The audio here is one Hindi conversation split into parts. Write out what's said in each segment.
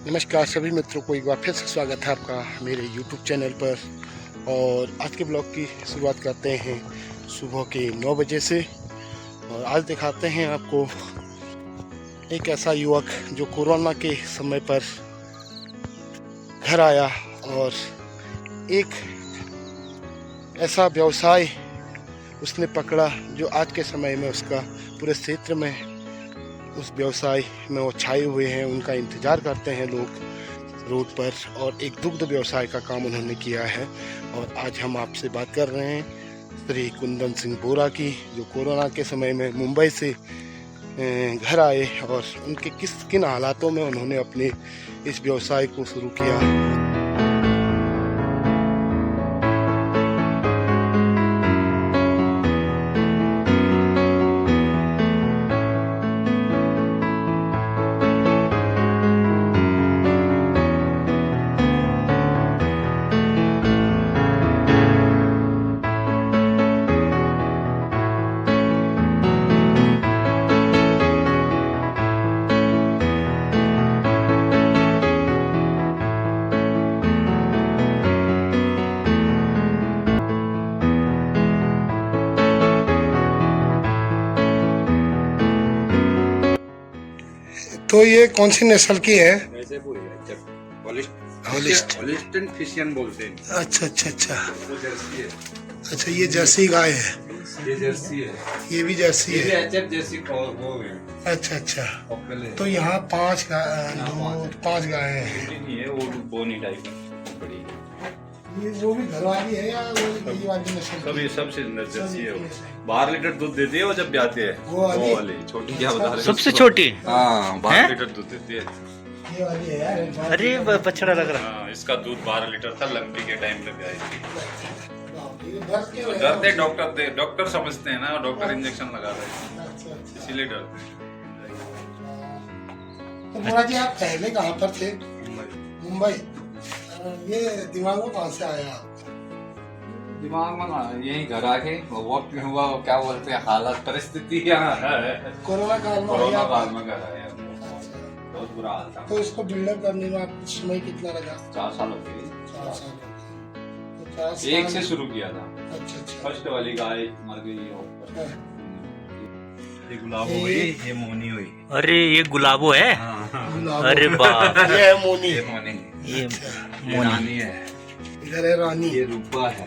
नमस्कार सभी मित्रों को एक बार फिर से स्वागत है आपका मेरे YouTube चैनल पर। और आज के ब्लॉग की शुरुआत करते हैं सुबह के 9 बजे से। और आज दिखाते हैं आपको एक ऐसा युवक जो कोरोना के समय पर घर आया और एक ऐसा व्यवसाय उसने पकड़ा जो आज के समय में उसका पूरे क्षेत्र में उस व्यवसाय में वो छाए हुए हैं। उनका इंतज़ार करते हैं लोग रोड पर, और एक दुग्ध व्यवसाय का काम उन्होंने किया है। और आज हम आपसे बात कर रहे हैं श्री कुंदन सिंह बोरा की, जो कोरोना के समय में मुंबई से घर आए और उनके किन हालातों में उन्होंने अपने इस व्यवसाय को शुरू किया। तो ये कौन सी नस्ल की है? होलिस्टन फ्रिशियन बोलते हैं। अच्छा अच्छा अच्छा वो जर्सी है। अच्छा, ये जर्सी गाय है। ये जर्सी है। ये भी जर्सी है। एचएफ जर्सी वो है। अच्छा अच्छा, है। तो यहाँ पांच गाय हैं। नहीं है, वो बोनी टाइप है, बड़ी। ये वो भी घर वाली है या वो ये वाली नस्ल? सब सबसे जर्सी है। वो 12 लीटर दूध देती है वो जब ब्याते हैं। वो वाली छोटी क्या बता रहे? सबसे छोटी? हाँ, 12 लीटर दूध देती है। ये वाली है यार। अरे बछड़ा लग रहा। हाँ, इसका दूध 12 लीटर था लंबी के टाइम पे ब्याई थी। तो डरते डॉक्टर समझते हैं ना, डॉक्टर इंजेक्शन लगा रहे हैं, इसीलिए डरते हैं। तो बोरा जी, आप पहले कहाँ पर थे? मुंबई। ये दिमाग में कहाँ से आया? दिमाग में यही घर आके वक्त में हुआ, क्या बोलते हैं, हालत परिस्थिति यहाँ कोरोना काल में कोरोना काल में घर आया, बहुत बुरा हाल था। तो इसको बिल्डअप करने में आपको समय कितना लगा? 4 साल हो गए। 4 साल। तो 4 साल एक से शुरू किया था। अच्छा अच्छा। फर्स्ट वाली गाय मर गई हाँ। ये गुलाब हो गई, ये मोनी हुई। अरे ये गुलाबो है। गुलाब। अरे बाप, ये है मोनी। ये मोनी, ये रानी है। इधर है रानी। ये रूपा है।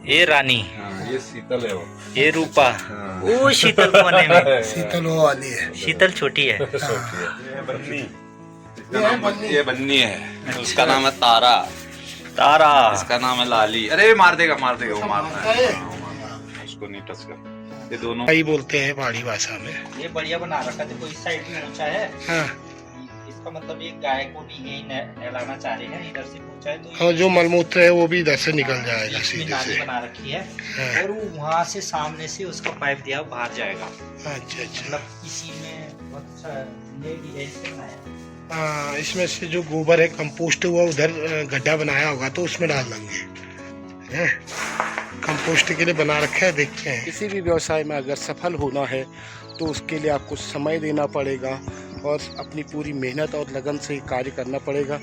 ये रानी। हाँ, ये शीतल है वो। ये रूपा। हाँ। वो शीतल कोने में। शीतल वो वाली है। शीतल छोटी है। ये बन्नी। ये बन्नी है। उसका नाम है तारा। तारा। इसका नाम है लाली। अरे मार देगा वो मारता है। उसको नहीं टच कर। ये दोनों भाई बोलते हैं पहाड़ी भाषा में। ये बढ़िया बना रखा है, देखो इस साइड में ऊंचा है। हाँ इसका मतलब ये गाय को भी यही नहलाना चाह रहे हैं, इधर से ऊंचा है तो और जो मलमूत्र है वो भी इधर से निकल जाएगा इसमें सीधे नाली से। बना रखी है। हाँ। और वो वहाँ से सामने से उसका पाइप दिया बाहर जाएगा। अच्छा अच्छा। मतलब इसी में बहुत अच्छा लेडी ऐसे बनाया। हाँ, इसमें से जो गोबर है कंपोस्ट हुआ उधर गड्ढा बनाया होगा तो उसमें डाल देंगे। हैं? कंपोस्ट के लिए बना रखा है, देखते हैं। किसी भी व्यवसाय में अगर सफल होना है तो उसके लिए आपको समय देना पड़ेगा और अपनी पूरी मेहनत और लगन से कार्य करना पड़ेगा,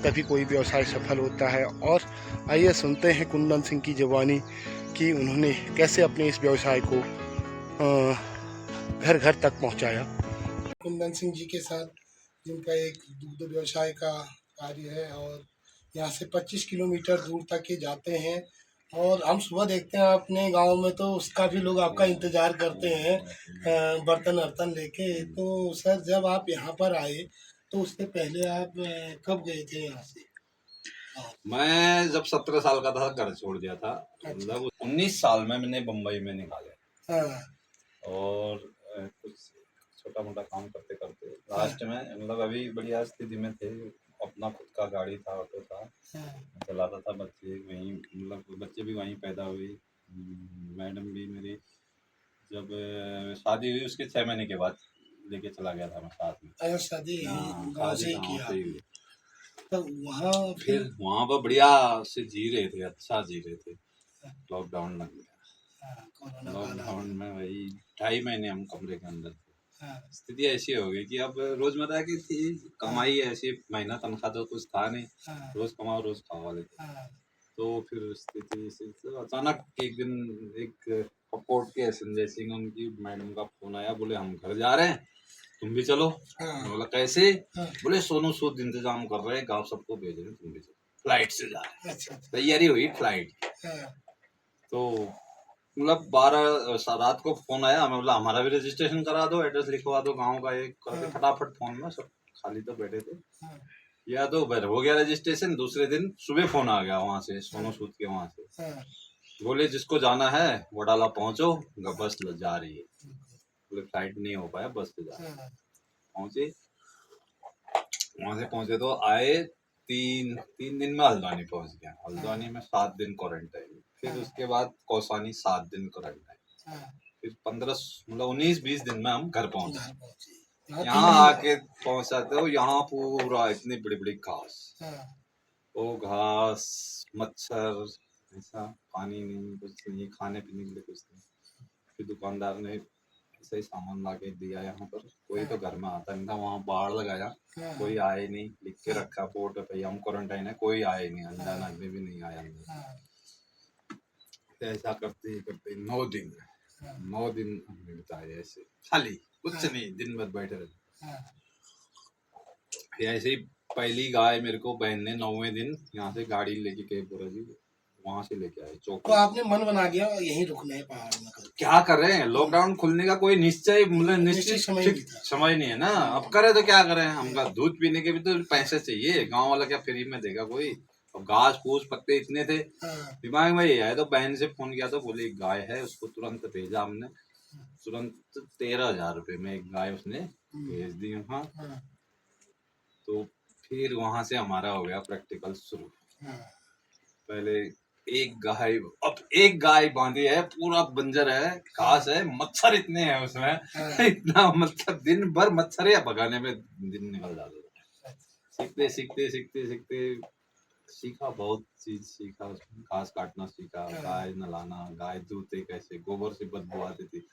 तभी कोई व्यवसाय सफल होता है। और आइए सुनते हैं कुंदन सिंह की जुबानी कि उन्होंने कैसे अपने इस व्यवसाय को घर घर तक पहुंचाया। कुंदन सिंह जी के साथ, जिनका एक दुग्ध व्यवसाय का कार्य है और यहाँ से 25 किलोमीटर दूर तक ये जाते हैं। और हम सुबह देखते हैं अपने गांव में तो उसका भी लोग आपका इंतजार करते हैं बर्तन वर्तन लेके। तो सर, जब आप यहाँ पर आए तो उससे पहले आप कब गए थे यहाँ से? मैं जब 17 साल का था घर छोड़ दिया था। मतलब 19 साल में मैंने बम्बई में निकाले। हाँ और कुछ छोटा मोटा काम करते करते लास्ट में, मतलब अभी बढ़िया स्थिति में थे। अपना खुद का गाड़ी था, ऑटो था, चलाता था। बच्चे वहीं, मतलब बच्चे भी वहीं पैदा हुए। मैडम भी मेरी जब शादी हुई उसके 6 महीने के बाद लेके चला गया था मैं साथ में। अगर शादी गाँव से ही किया तो वहाँ फिर वहाँ पर बढ़िया से जी रहे थे, अच्छा जी रहे थे। लॉकडाउन लग गया। लॉकडाउन में वही 2.5 महीने हम कमरे के अंदर थे। स्थिति ऐसी हो गई कि अब रोजमर्रा की थी कमाई ऐसी, महीना तनख्वाह तो कुछ था नहीं, रोज कमाओ रोज खाओ वाले थे। तो फिर स्थिति से तो अचानक एक दिन एक कोर्ट के संजय सिंह उनकी मैडम का फोन आया, बोले हम घर जा रहे हैं, तुम भी चलो। मैं बोला कैसे? बोले सोनू सूद इंतजाम कर रहे हैं, गाँव सबको भेज रहे हैं, तुम भी चलो, फ्लाइट से जा रहे हैं। तैयारी हुई फ्लाइट। तो मतलब 12 रात को फोन आया, मैं बोला हमारा भी रजिस्ट्रेशन करा दो, एड्रेस लिखवा दो गांव का, एक करके फटाफट फोन में सब खाली तो बैठे थे, या तो हो गया रजिस्ट्रेशन। दूसरे दिन सुबह फोन आ गया वहां से, सोनू सूद के वहां से, बोले जिसको जाना है वडाला पहुंचो, बस जा रही है। बोले फ्लाइट नहीं हो पाया, बस से जा रहे हैं। पहुंचे, वहां से पहुंचे तो आए, तीन दिन में हल्द्वानी पहुंच गया। हल्द्वानी में 7 दिन क्वारंटाइन, फिर उसके बाद कौसानी 7 दिन क्वारंटाइन, फिर 15 मतलब 19-20 दिन में हम घर पहुंचे। यहाँ आके पहुंचा तो यहाँ पूरा इतनी बड़ी बड़ी घास, वो घास, मच्छर, ऐसा पानी नहीं, कुछ नहीं, खाने पीने के लिए कुछ नहीं। फिर दुकानदार ने ऐसा ही सामान ला के दिया यहाँ पर, कोई तो घर में आता नहीं था, वहाँ बाढ़ लगाया, कोई आए नहीं, लिख के रखा बोर्ड पे हम क्वारंटाइन है, कोई आए नहीं, अनजान आदमी भी नहीं आया अंदर। ऐसा करते करते 9 दिन हमने बिताए ऐसे, खाली कुछ नहीं, दिन भर बैठे रहे। फिर ऐसे ही पहली गाय मेरे को बहन ने 9वें दिन यहाँ से गाड़ी लेके गए, पूरा जी वहां से लेके आए चौक। तो आपने मन बना दिया यहीं रुकना है पहाड़ में? क्या कर रहे हैं, लॉकडाउन खुलने का कोई निश्चय मतलब निश्चित समय नहीं है ना, अब करे तो क्या करें। हमका दूध पीने के भी तो पैसे चाहिए, गांव वाला क्या फ्री में देगा कोई। और घास फूस पत्ते इतने थे, दिमाग में ये आया तो बहन से फोन किया, तो बोली गाय है, उसको तुरंत भेजा हमने, तुरंत 13,000 रुपए में एक गाय उसने भेज दी वहाँ। तो फिर वहां से हमारा हो गया प्रैक्टिकल शुरू। पहले एक गाय बांधी है, पूरा बंजर है, घास है, मच्छर इतने हैं उसमें इतना मतलब दिन भर मच्छर या भगाने में दिन निकल जाता था। सीखते सीखते सीखते सीखते सीखा, बहुत चीज सीखा उसमें। घास काटना सीखा, गाय नलाना, गाय दूधते कैसे, गोबर से बदबू आती थी,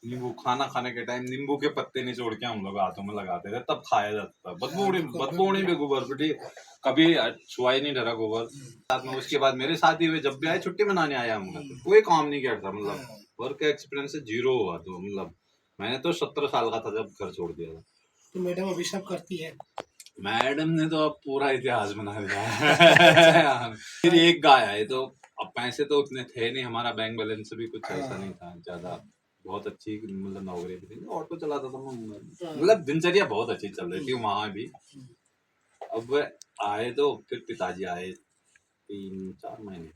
नींबू खाना खाने के टाइम नींबू के पत्ते निचोड़ के हम लोग हाथों में लगाते थे, तब खाया जाता था। बदबूड़ी भी गोबर बेटी कभी छुआ ही नहीं डरा गोबर। साथ में उसके बाद मेरे साथ ही हुए, जब भी आए छुट्टी मनाने आया हम कोई काम नहीं किया था, मतलब वर्क एक्सपीरियंस से 0 हुआ। तो मतलब मैंने तो 17 साल का था जब घर छोड़ दिया था। तो मैडम अभी सब करती है? मैडम ने तो अब पूरा इतिहास बना दिया। फिर एक गाय आए, तो अब पैसे तो उतने थे नहीं, हमारा बैंक बैलेंस भी कुछ ऐसा नहीं था ज्यादा, बहुत अच्छी मतलब नौकरी भी थी, ऑटो चलाता था मतलब दिनचर्या बहुत अच्छी चल रही थी वहां भी। अब आए तो फिर पिताजी आए 3-4 महीने,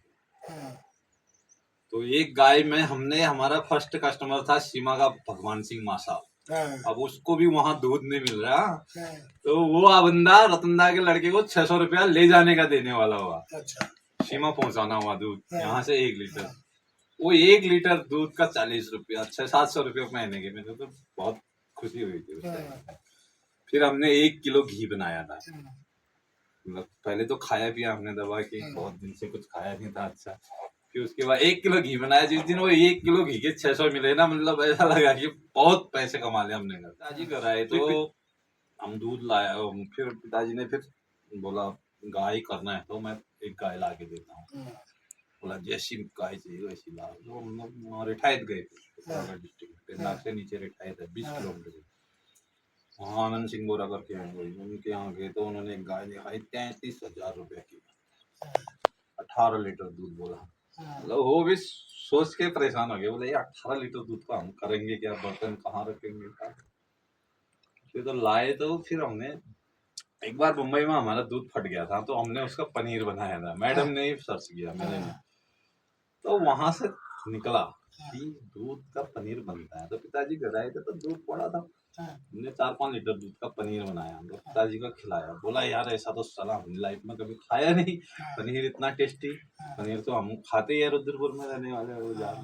तो एक गाय में हमने, हमारा फर्स्ट कस्टमर था सीमा का भगवान सिंह मासा। अब उसको भी वहां दूध नहीं मिल रहा, तो वो बंदा रतनदा के लड़के को 600 रुपया ले जाने का देने वाला हुआ। सीमा पहुंचाना हुआ दूध यहाँ से 1 लीटर, वो 1 लीटर दूध का 40 रुपया, 600-700 रुपये महीने के। मेरे तो बहुत खुशी हुई थी उस टाइम। फिर हमने 1 किलो घी बनाया था, मतलब पहले तो खाया पिया हमने दवा की, बहुत दिन से कुछ खाया नहीं था अच्छा। फिर उसके बाद 1 किलो घी बनाया, जिस दिन वो 1 किलो घी के 600 मिले ना, मतलब ऐसा लगा कि बहुत पैसे कमा लिया हमने। पिताजी घर आए तो हम दूध लाया, फिर पिताजी ने फिर बोला गाय करना है तो मैं एक गाय ला के देता हूँ। बोला जैसी गाय चाहिए वैसी ला। तो हम लोग रिठायत गए थे डिस्ट्रिक्ट, नाक से नीचे रिठायत है 20 किलोमीटर। वहाँ आनंद सिंह बोरा करके उनके यहाँ गए, तो उन्होंने एक गाय दिखाई 33,000 रुपये की, 18 लीटर दूध बोला। मतलब वो भी सोच के परेशान हो गए, बोले 18 लीटर दूध का हम करेंगे क्या, बर्तन कहाँ रखेंगे क्या। फिर तो लाए, तो फिर हमने एक बार मुंबई में हमारा दूध फट गया था, तो हमने उसका पनीर बनाया था, मैडम ने ही सर्च किया मैंने नहीं। तो वहां से निकला कि दूध का पनीर बनता है, तो पिताजी घर आए थे तो दूध पड़ा था, हमने 4-5 लीटर दूध का पनीर बनाया, हम पिताजी को खिलाया। बोला यार ऐसा तो साला हमने लाइफ में कभी खाया नहीं, पनीर इतना टेस्टी, पनीर तो हम खाते ही है रुद्रपुर में रहने वाले रोजाना।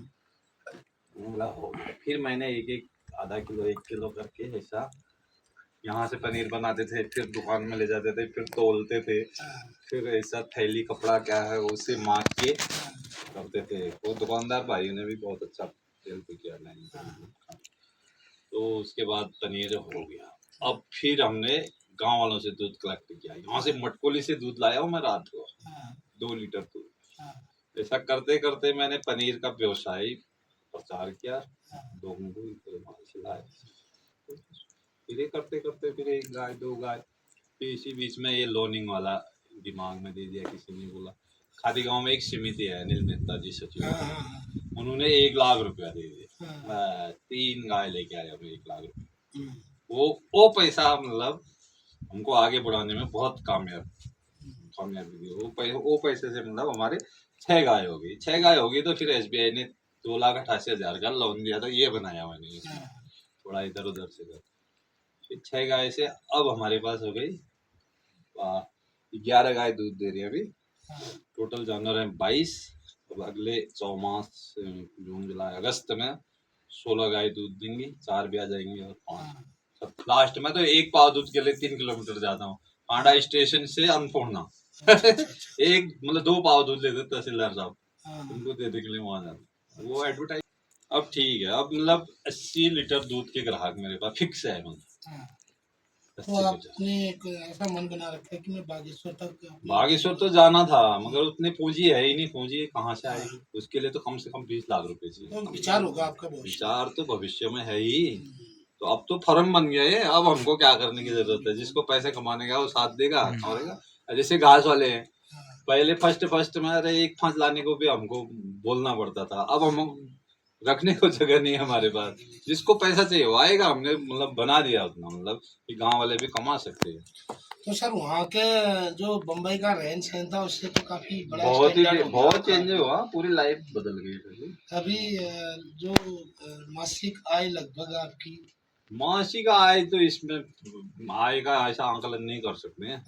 बोला हो गया। फिर मैंने एक आधा किलो 1 किलो करके ऐसा यहाँ से पनीर बनाते थे, फिर दुकान में ले जाते थे, फिर तोलते थे, फिर ऐसा थैली कपड़ा क्या है उसे माप के करते थे। वो दुकानदार भाई ने भी बहुत अच्छा हेल्प किया। तो उसके बाद पनीर हो गया। अब फिर हमने गांव वालों से दूध कलेक्ट किया, यहाँ से मटकोली से दूध लाया हूँ मैं रात को, 2 लीटर दूध। ऐसा करते करते मैंने पनीर का व्यवसाय प्रचार किया, लोगों को खिलाया। फिर ये करते करते फिर 1 गाय 2 गाय, फिर इसी बीच में ये लोनिंग वाला दिमाग में दे दिया किसी ने, बोला खादी गांव में एक समिति है, अनिल मेहता जी सचिव, उन्होंने 1 लाख रुपया दे दिया। मैं 3 गाय लेके आया मैं 1 लाख रुपया। वो पैसा मतलब हमको आगे बढ़ाने में बहुत कामयाबी दी। वो पैसे से मतलब हमारे 6 गाय हो गई। 6 गाय हो गई तो फिर SBI ने 2,88,000 का लोन दिया था, ये बनाया मैंने थोड़ा इधर उधर से कर। फिर 6 गाय से अब हमारे पास हो गई 11 गाय दूध दे रही है अभी। टोटल जानवर है 22। अब अगले 4 मास जून जुलाई अगस्त में 16 गाय दूध देंगी, 4 ब्याह जाएंगी और 5 लास्ट में। तो 1 पाव दूध के लिए 3 किलोमीटर जाता हूँ, पांडा स्टेशन से अन्नपूर्णा। एक मतलब 2 पाव दूध लेते तहसीलदार साहब, उनको देने के लिए वहां जाता। वो एडवर्टाइज अब ठीक है, अब मतलब 80 लीटर दूध के ग्राहक मेरे पास फिक्स है। मतलब तो आपने एक ऐसा मन बना रखा है कि मैं बागेश्वर तो जाना था, मगर उतनी पूंजी है ही नहीं। पूंजी कहाँ से आएगी? उसके लिए तो कम से कम 20 लाख रुपए चाहिए। तो विचार होगा आपका? विचार तो भविष्य में है ही। तो अब तो फर्म बन गया है, अब हमको क्या करने की जरूरत है? जिसको पैसे कमाने का वो साथ देगा करेगा। जैसे घास वाले हैं, पहले फर्स्ट में अरे 1 फांस लाने को भी हमको बोलना पड़ता था, अब हम रखने को जगह नहीं है हमारे पास। जिसको पैसा चाहिए वो आएगा। हमने मतलब बना दिया उतना, मतलब कि गांव वाले भी कमा सकते हैं। तो सर वहाँ के जो बम्बई का रहन सहन था उससे तो काफी बड़ा बहुत चेंज हुआ, पूरी लाइफ बदल गई। अभी जो मासिक आय लगभग आपकी, मासिक आय तो इसमें आय का ऐसा आंकलन नहीं कर सकते हैं।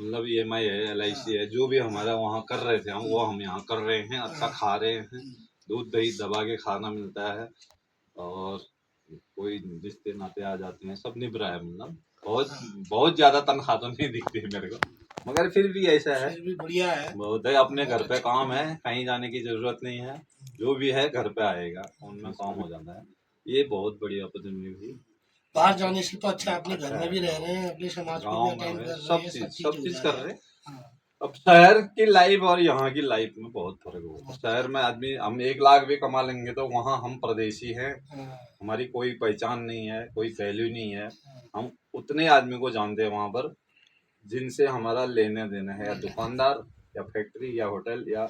मतलब EMI है, LIC है, जो भी हमारा वहाँ कर रहे थे हम, वो हम यहाँ कर रहे हैं। अच्छा खा रहे हैं, दूध दही दबा के खाना मिलता है, और कोई रिश्ते नाते आ जाते हैं, सब निभ रहा है। मतलब बहुत ज्यादा तनख्वाह तो नहीं दिखती है मेरे को, मगर फिर भी ऐसा है, फिर भी बढ़िया है। बहुत है। अपने घर पे काम है, कहीं जाने की जरूरत नहीं है, जो भी है घर पे आएगा, उनमें काम हो जाता है। ये बहुत बड़ी अपॉर्चुनिटी हुई। बाहर जाने से तो अच्छा अपने घर में भी रह रहे हैं, अपने समाज को भी अटेंड कर रहे हैं, सब चीज कर रहे हैं। अब शहर की लाइफ और यहाँ की लाइफ में बहुत फर्क होगा। शहर में आदमी हम 1 लाख भी कमा लेंगे तो वहाँ हम परदेशी हैं, हमारी कोई पहचान नहीं है, कोई वैल्यू नहीं है। हम उतने आदमी को जानते हैं वहाँ पर जिनसे हमारा लेने देना है, या दुकानदार या फैक्ट्री या होटल या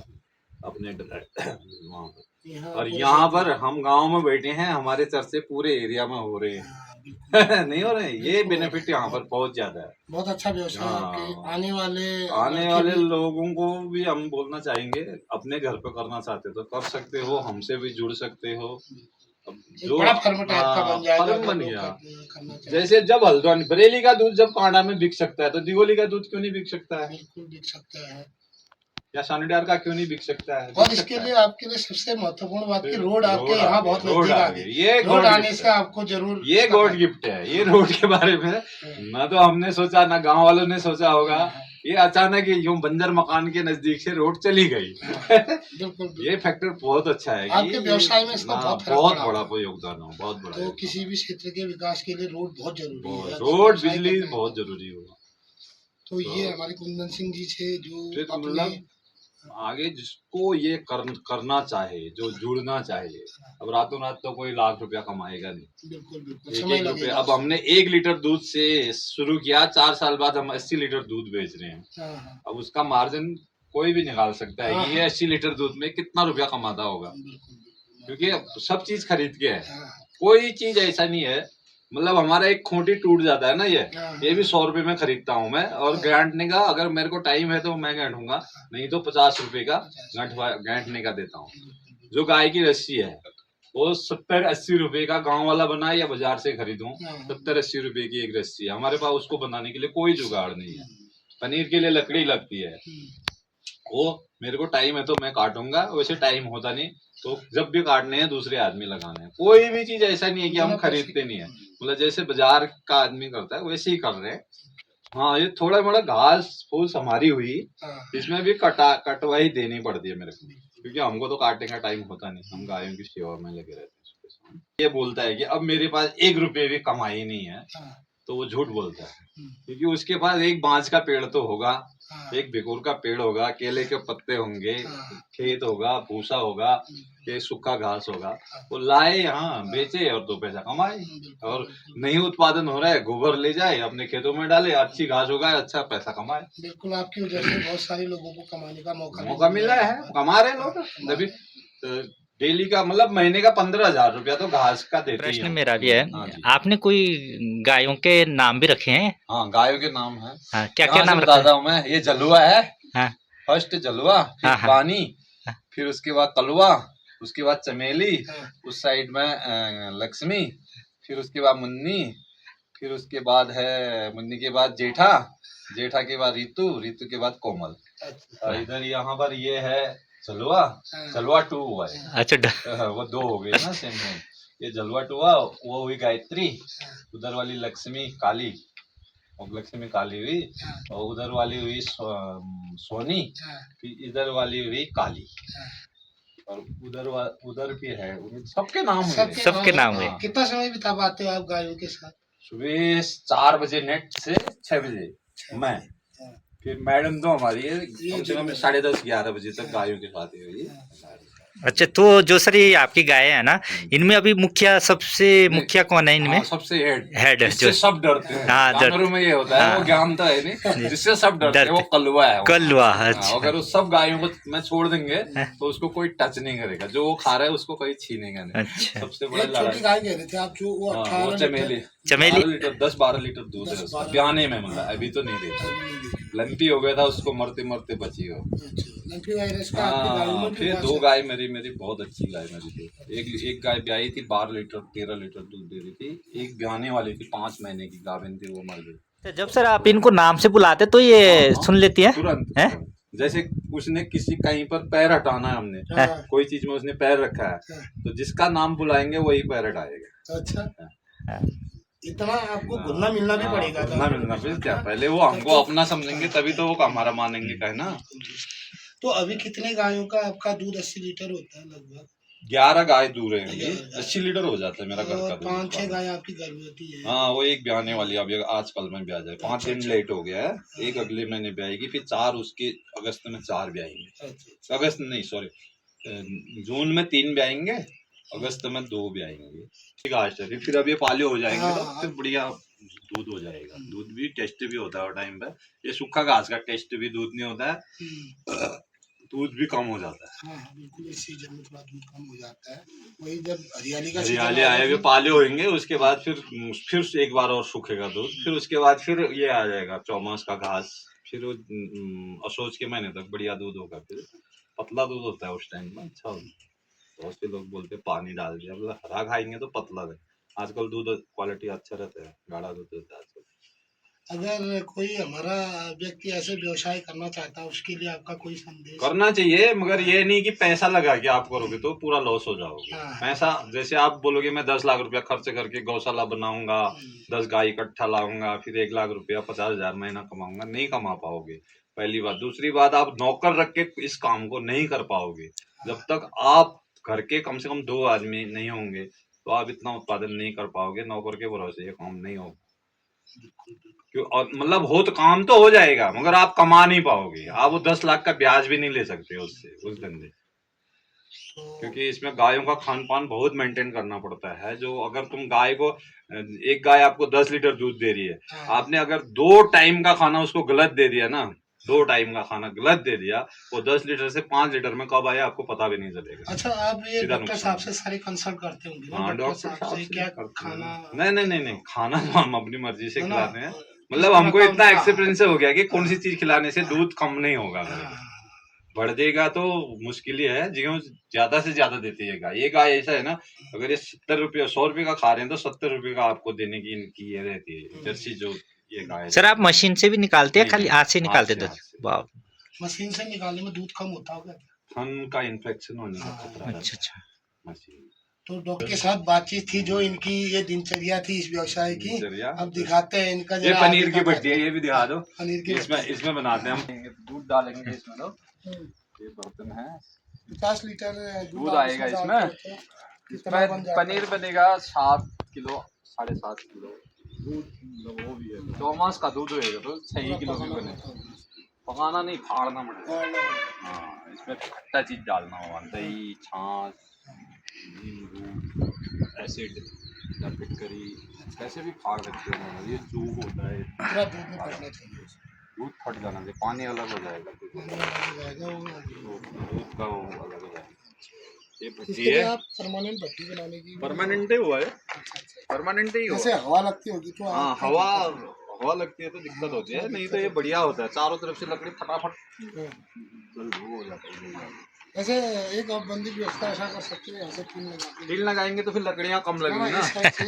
अपने वहाँ पर। और यहाँ पर हम गांव में बैठे हैं, हमारे चर्चे पूरे एरिया में हो रहे हैं। नहीं हो रहे। ये बेनिफिट यहाँ पर बहुत ज्यादा है। बहुत अच्छा व्यवसाय है। आने वाले लोगों को भी हम बोलना चाहेंगे, अपने घर पे करना चाहते तो कर सकते हो, हमसे भी जुड़ सकते हो। जो बड़ा फर्म बन गया। जैसे जब हल्द्वानी बरेली का दूध जब कांडा में बिक सकता है, तो दिगोली का दूध क्यों नहीं बिक सकता है? बिल्कुल बिक सकता है। या सानीडार का क्यों नहीं बिक सकता है? और इसके लिए आपके लिए सबसे महत्वपूर्ण बात की रोड आपके यहाँ बहुत नजदीक आ गई। ये रोड आने से आपको जरूर, ये गॉड गिफ्ट है। ये रोड के बारे में ना तो हमने सोचा, ना गांव वालों ने सोचा होगा। ये अचानक यूं बंजर मकान के नजदीक से रोड चली गई। बिल्कुल। ये फैक्टर बहुत अच्छा है। आपके व्यवसाय में इसका बहुत बड़ा योगदान हो, बहुत बड़ा। तो किसी भी क्षेत्र के विकास के लिए रोड बहुत जरूरी है। रोड बिजली बहुत जरूरी होगा। तो ये हमारे कुंदन सिंह जी थे जो अपने आगे जिसको ये करना चाहे, जो जुड़ना चाहे, अब रातों रात तो कोई लाख रुपया कमाएगा नहीं। बिल्कुल 1 रुपये। अब हमने 1 लीटर दूध से शुरू किया, 4 साल बाद हम 80 लीटर दूध बेच रहे हैं। अब उसका मार्जिन कोई भी निकाल सकता है कि ये 80 लीटर दूध में कितना रुपया कमाता होगा, क्योंकि सब चीज खरीद के है। कोई चीज ऐसा नहीं है, मतलब हमारा एक खूंटी टूट जाता है ना, ये भी 100 रुपए में खरीदता हूँ मैं। और गांठने का अगर मेरे को टाइम है तो मैं गांठूंगा, नहीं तो 50 रुपए का गांठने का देता हूँ। जो गाय की रस्सी है वो 70-80 रुपए का गांव वाला बनाए या बाजार से खरीदूं, 70-80 रुपए की एक रस्सी है हमारे पास। उसको बनाने के लिए कोई जुगाड़ नहीं है। पनीर के लिए लकड़ी लगती है, वो मेरे को टाइम है तो मैं काटूंगा, वैसे टाइम होता नहीं तो जब भी काटने हैं दूसरे आदमी लगाने हैं। कोई भी चीज ऐसा नहीं है कि हम खरीदते नहीं है, मतलब जैसे बाजार का आदमी करता है वैसे ही कर रहे हैं। हाँ, ये थोड़ा मोड़ा घास फूस हमारी हुई, इसमें भी कटवाई देनी पड़ती है मेरे को, क्योंकि हमको तो काटने का टाइम होता नहीं, हम गायों की सेवा में लगे रहते हैं। ये बोलता है कि अब मेरे पास 1 रुपये भी कमाई नहीं है, हाँ, तो वो झूठ बोलता है, हम्म, क्योंकि उसके पास एक बांज का पेड़ तो होगा, हाँ, एक बेकुर का पेड़ होगा, केले के पत्ते होंगे, हाँ, खेत होगा, भूसा होगा, ये सूखा घास होगा, वो लाए यहाँ बेचे और 2 पैसा कमाए। बिल्कुल, और बिल्कुल, नहीं उत्पादन हो रहा है, गोबर ले जाए अपने खेतों में डाले, अच्छी घास उगाए, अच्छा पैसा कमाए। बिल्कुल आपकी वजह से बहुत सारे लोगों को कमाने का मौका मिला है, कमा रहे हैं लोग अभी। डेली का मतलब महीने का 15,000 रुपया तो घास का देते ही प्रश्न हैं। मेरा भी है, हाँ जी। आपने कोई गायों के नाम भी रखे हैं? हाँ, गायों के नाम है। हाँ, क्या क्या यहाँ से नाम रखा बताता है? हूँ मैं। ये जलुआ है, हाँ, फर्स्ट जलुआ, फिर हाँ, हाँ, पानी, हाँ, फिर उसके बाद कलवा, उसके बाद चमेली, हाँ, उस साइड में लक्ष्मी, फिर उसके बाद मुन्नी, फिर उसके बाद है मुन्नी के बाद जेठा, जेठा के बाद रीतु, रीतु के बाद कोमल। अच्छा, और इधर यहाँ पर ये है जलुआ, हाँ, जलुआ 2 हुआ है। अच्छा वो 2 हो गए ना सेम में। ये जलुआ 2 हुआ, वो हुई गायत्री, उधर वाली लक्ष्मी काली, और लक्ष्मी काली हुई, हाँ, और उधर वाली हुई सोनी, हाँ, फिर इधर वाली हुई काली, हाँ। और उधर भी है, सबके नाम हुए। सबके नाम हुए। हाँ। कितना समय बिता पाते हो आप गायों के साथ? सुबह 4 बजे नेट से 6 बजे मैं, हाँ, फिर मैडम तो हमारी है कम से कम भी 10:30-11 बजे तक गायों के साथ ही हुई। अच्छा, तो जो सर ये आपकी गाय है ना, इनमें अभी मुखिया सबसे मुखिया कौन है इनमें? हाँ, सबसे हेड जो जिससे सब डरते हैं। हाँ, जानवरों में ये होता है, हाँ, वो ज्ञान तो है नहीं, जिससे सब डरते हैं, वो डरते। कलवा है वो। कलवा, हाँ, अच्छा। अगर उस सब गायों को मैं छोड़ देंगे तो उसको कोई टच नहीं करेगा, जो वो खा रहा है उसको कोई छीनेगा नहीं। अच्छा, सबसे बड़ा एक छोटी लड़ाई। गाय कह रहे थे आप जो वो हाँ, 18 वो चमेली चमेली 12 लीटर 10-12 लीटर दूध है उसका, ब्याने में, मतलब अभी तो नहीं देता। लंपी हो गया था, उसको मरते मरते बची वो। लंपी वायरस का आपकी गायों हाँ, में भी फिर हुआ 2 था? गाय मेरी बहुत अच्छी गाय मेरी थी। एक गाय ब्याई थी, 12 लीटर 13 लीटर दूध दे रही थी। एक ब्याने वाली थी, 5 महीने की गाभिन थी, वो मर गई। तो जब सर आप इनको नाम से बुलाते तो ये हाँ, सुन लेती है? तुरंत हैं? तुरंत। जैसे उसने किसी कहीं पर पैर हटाना है, हमने हाँ, कोई चीज में उसने पैर रखा है, हाँ, तो जिसका नाम बुलाएंगे वही पैर हटाएगा। अच्छा, हाँ। इतना आपको घुलना मिलना भी पड़ेगा था। घुलना मिलना फिर क्या, पहले वो हमको अपना समझेंगे तभी तो वो हमारा मानेंगे, कहना। तो अभी कितने गायों का आपका दूध 80 लीटर होता है लगभग? 11 गाय दूर रहेंगी, 80 लीटर हो जाता है मेरा घर का और 5-6 दूध। गाय आपकी गर्भवती है? हाँ, वो एक ब्याने वाली अभी आजकल में ब्याह जाए, 5 दिन लेट हो गया है। एक अगले महीने ब्याएगी, फिर 4 उसके अगस्त में 4 ब्याएंगे। अच्छा, अगस्त नहीं, सॉरी, जून में 3 ब्याएंगे, अगस्त में 2 ब्याएंगे। ठीक है, फिर अब ये पाले हो जाएंगे तो फिर बढ़िया दूध हो जाएगा। दूध भी टेस्ट भी होता है टाइम पे। ये सूखा घास का टेस्ट भी दूध नहीं होता है, दूध भी कम हो जाता है। हाँ, बिल्कुल इस सीजन में थोड़ा दूध कम हो जाता है। वही जब हरियाली का हरियाली आएगा, पाले होंगे, उसके बाद फिर एक बार और सूखेगा दूध, फिर उसके बाद फिर ये आ जाएगा चौमास का घास, फिर असोज के महीने तक बढ़िया दूध होगा। फिर पतला दूध होता है उस टाइम में, अच्छा होता है। बहुत से लोग बोलते हैं पानी डाल दिया, मतलब हरा खाएंगे तो पतला है। आजकल दूध क्वालिटी अच्छा रहता है, गाढ़ा दूध रहता है आजकल। अगर कोई हमारा व्यक्ति ऐसे व्यवसाय करना चाहता है उसके लिए आपका कोई संदेश? करना चाहिए, मगर ये नहीं कि पैसा लगा के आप करोगे तो पूरा लॉस हो जाओगे। हाँ। पैसा जैसे आप बोलोगे मैं 10 लाख रुपया खर्च करके गौशाला बनाऊंगा, 10 गाय इकट्ठा लाऊंगा, फिर 1 लाख रुपया 50,000 महीना कमाऊंगा, नहीं कमा पाओगे, पहली बात। दूसरी बात, आप नौकर रख के इस काम को नहीं कर पाओगे। जब तक आप घर के कम से कम 2 आदमी नहीं होंगे तो आप इतना उत्पादन नहीं कर पाओगे। नौकर के भरोसे ये काम नहीं होगा। क्यों? और मतलब हो तो काम तो हो जाएगा, मगर आप कमा नहीं पाओगे। आप वो 10 लाख का ब्याज भी नहीं ले सकते उससे, उस धंधे, क्योंकि इसमें गायों का खान पान बहुत मेंटेन करना पड़ता है। जो अगर तुम गाय को, एक गाय आपको 10 लीटर दूध दे रही है, आपने अगर 2 टाइम का खाना उसको गलत दे दिया ना, 2 टाइम का खाना गलत दे दिया, वो 10 लीटर से 5 लीटर में कब आया आपको पता भी नहीं चलेगा। अच्छा, आप ये सीधा डॉक्टर साहब से सारे कंसल्ट करते होंगे ना? हाँ, डॉक्टर साहब से क्या करते हैं। खाना? नहीं, खाना तो हम अपनी मर्जी से है ना? खिलाते हैं। किस मतलब तरह हमको का इतना उनका- एक्सपीरियंस हो गया कि कौन सी चीज खिलाने से दूध कम नहीं होगा। हाँ, बढ़ देगा तो मुश्किल ही है, जो ज्यादा से ज्यादा देती है गाय। ये गाय ऐसा है ना, अगर ये 70 रुपये 100 रुपये का खा रहे हैं तो 70 रुपये का आपको देने की इनकी ये रहती है, जर्सी जो ये गाय। सर आप मशीन से भी निकालते हैं, नहीं, खाली नहीं, हाथ से निकालते हाथ से, दूध? हाथ से। वाह, मशीन से निकालने में दूध कम होता होगा? थन का इन्फेक्शन होने का खतरा रहता अच्छा अच्छा। है मशीन। तो डॉक्टर के साथ बातचीत थी, जो इनकी ये दिनचर्या थी इस व्यवसाय की। दिनचर्या। अब दिखाते हैं इनका ये जरा पनीर आगे की का भट्टी है, ये भी दिखा दो। पनीर की इसमें बनाते हैं हम, दूध डालेंगे इसमें। तो ये बर्तन है, 50 लीटर दूध आप आएगा इसमें इसमें। डालते हैं। कितना बन जाता पनीर बनेगा 7 किलो 7.5 किलो दूध, मतलब वो भी है 2 मास का दूध रहेगा तो 6 किलो भी बनेगा। पकाना नहीं, फाड़ना पड़ेगा। हाँ, इसमें खट्टा चीज डालना होगा, दही, छाछ, नींबू, एसिड या फिटकरी, कैसे भी फाड़ सकते हो। ये चूक होता है, पूरा दूध में फटना चाहिए, दूध फट जाना चाहिए, पानी अलग हो जाएगा, तो दूध का वो अलग हो जाएगा। ये भट्टी इसके लिए है, आप परमानेंट भट्टी बनाने की परमानेंट ही हुआ है, परमानेंट ही हुआ जैसे है। हवा लगती होगी तो हाँ, आप हवा लगती है तो दिक्कत होती है, नहीं तो ये बढ़िया होता है, चारों तरफ से लकड़ी फटाफट जल्द वो हो जाता है। ऐसे एक आप बंदी व्यवस्था ऐसा कर सकते हैं, यहाँ से टीन लगा के टील लगाएंगे तो फिर लकड़ियाँ कम लगेंगी ना। इस साइड से